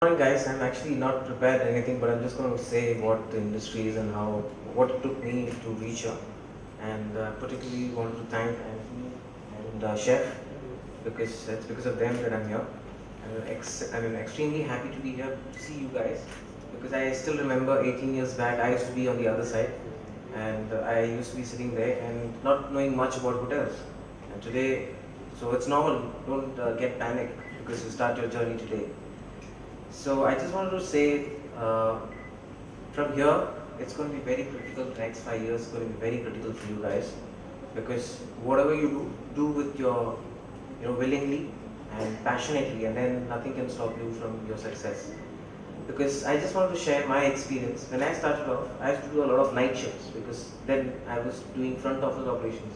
Morning guys, I'm actually not prepared anything, but I'm just going to say what the industry is and what it took me to reach here. And particularly want to thank Anthony and Chef because it's because of them that I'm here. I'm extremely happy to be here to see you guys because I still remember 18 years back I used to be on the other side and I used to be sitting there and not knowing much about hotels. And today, so it's normal. Don't get panicked because you start your journey today. So I just wanted to say, from here, it's going to be very critical. The next 5 years is going to be very critical for you guys, because whatever you do with your, willingly and passionately, and then nothing can stop you from your success. Because I just wanted to share my experience. When I started off, I used to do a lot of night shifts because then I was doing front office operations.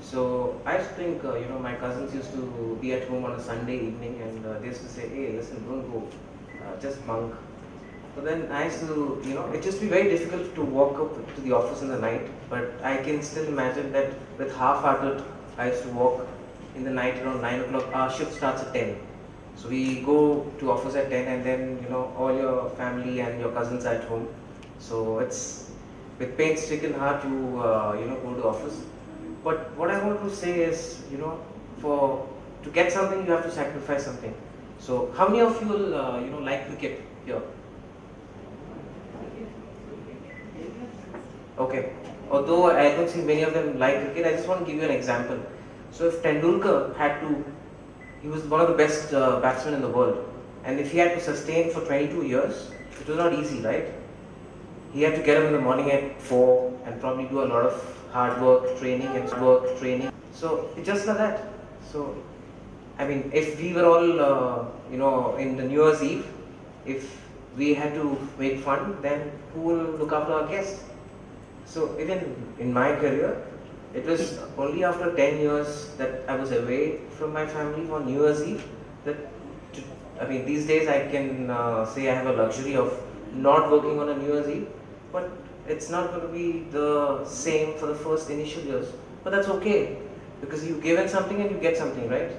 So I used to think, my cousins used to be at home on a Sunday evening and they used to say, hey, listen, don't go, just bunk. But then I used to, it used to be very difficult to walk up to the office in the night, but I can still imagine that with half-hearted, I used to walk in the night around 9 o'clock. Our shift starts at 10. So we go to office at 10 and then, all your family and your cousins are at home. So it's with pain-stricken heart you, go to office. But what I want to say is, for to get something, you have to sacrifice something. So, how many of you will, like cricket here? Okay. Although I don't see many of them like cricket, I just want to give you an example. So, if Tendulkar had to, he was one of the best batsmen in the world, and if he had to sustain for 22 years, it was not easy, right? He had to get up in the morning at 4 and probably do a lot of hard work, training. So it's just like that. So I mean, if we were all, in the New Year's Eve, if we had to make fun, then who will look after our guests? So even in my career, it was only after 10 years that I was away from my family on New Year's Eve that, these days I can say I have a luxury of not working on a New Year's Eve, but it's not going to be the same for the first initial years. But that's okay, because you given something and you get something, right?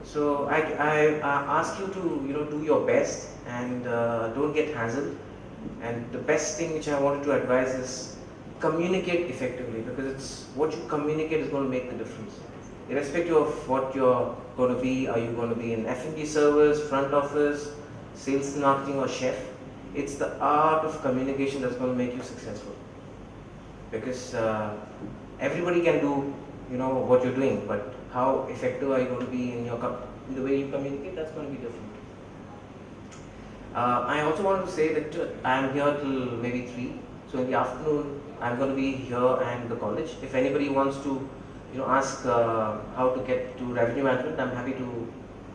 So I ask you to do your best and don't get hassled. And the best thing which I wanted to advise is communicate effectively, because it's what you communicate is going to make the difference. Irrespective of what you're going to be, are you going to be in F&B service, front office, sales and marketing, or chef? It's the art of communication that's going to make you successful. Because everybody can do, what you're doing, but how effective are you going to be in the way you communicate? That's going to be different. I also want to say that I am here till maybe 3. So in the afternoon, I'm going to be here and the college. If anybody wants to, ask how to get to revenue management, I'm happy to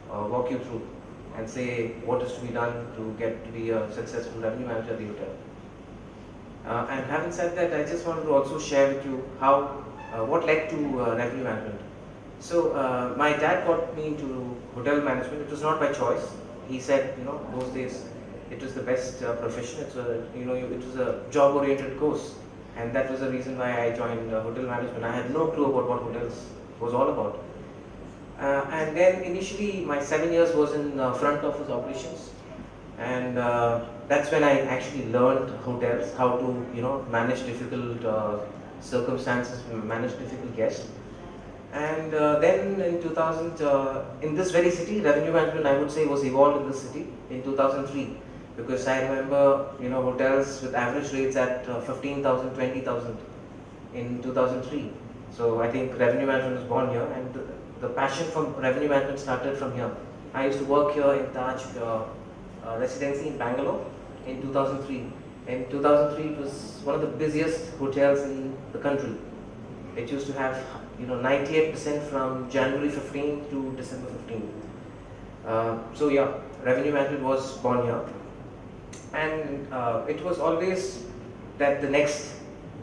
walk you through and say what is to be done to get to be a successful revenue manager at the hotel. And having said that, I just wanted to also share with you what led to revenue management. So my dad got me into hotel management. It was not by choice. He said, those days it was the best profession. It was a job-oriented course, and that was the reason why I joined hotel management. I had no clue about what hotels was all about. And then initially my 7 years was in front office operations, and that's when I actually learned hotels, how to manage difficult circumstances, manage difficult guests. And then in 2000, in this very city, revenue management, I would say, was evolved in this city in 2003, because I remember hotels with average rates at 15,000, 20,000 in 2003. So I think revenue management was born here, and the passion for revenue management started from here. I used to work here in Taj Residency in Bangalore in 2003. In 2003, it was one of the busiest hotels in the country. It used to have 98% from January 15 to December 15. So yeah, revenue management was born here, and it was always that the next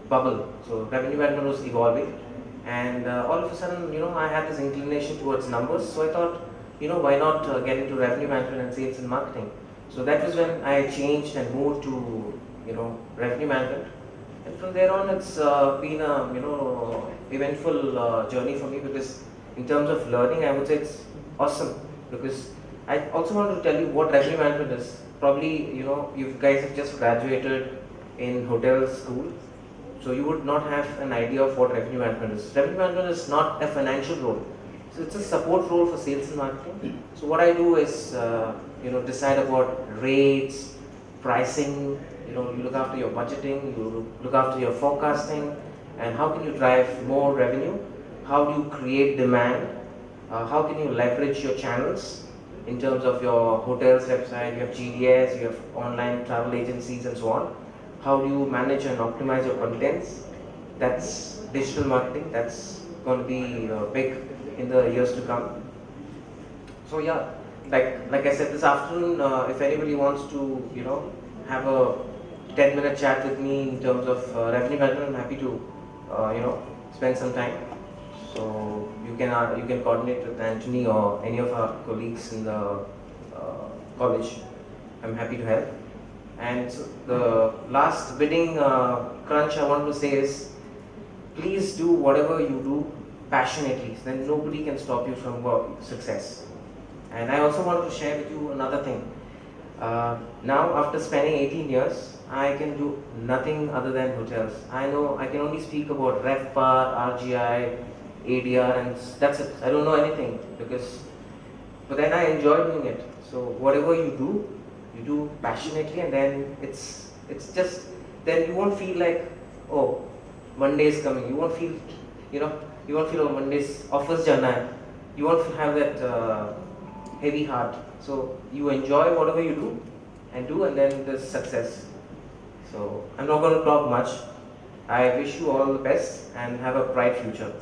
bubble. So revenue management was evolving, and all of a sudden, I had this inclination towards numbers. So I thought, why not get into revenue management and sales and marketing? So that was when I changed and moved to revenue management. And from there on, it's been a eventful journey for me, because in terms of learning, I would say it's awesome, because I also want to tell you what revenue management is. Probably, you guys have just graduated in hotel school, so you would not have an idea of what revenue management is. Revenue management is not a financial role. So it's a support role for sales and marketing. So what I do is, decide about rates, pricing, you look after your budgeting, you look after your forecasting, and how can you drive more revenue? How do you create demand? How can you leverage your channels in terms of your hotel's website, you have GDS, you have online travel agencies and so on. How do you manage and optimize your contents? That's digital marketing. That's going to be big in the years to come. So yeah, like I said this afternoon, if anybody wants to have a 10-minute chat with me in terms of revenue management, I'm happy to spend some time. So you can coordinate with Anthony or any of our colleagues in the college. I'm happy to help. And so the last bidding crunch I want to say is, please do whatever you do passionately. Then nobody can stop you from success. And I also want to share with you another thing. Now, after spending 18 years, I can do nothing other than hotels. I know I can only speak about RevPAR, RGI, ADR, and that's it. I don't know anything but then I enjoy doing it. So whatever you do passionately, and then it's just, then you won't feel like, oh, Monday is coming. You won't feel, oh, Monday's office jana hai. You won't have that heavy heart. So you enjoy whatever you do, and then there's success. So I'm not going to talk much. I wish you all the best and have a bright future.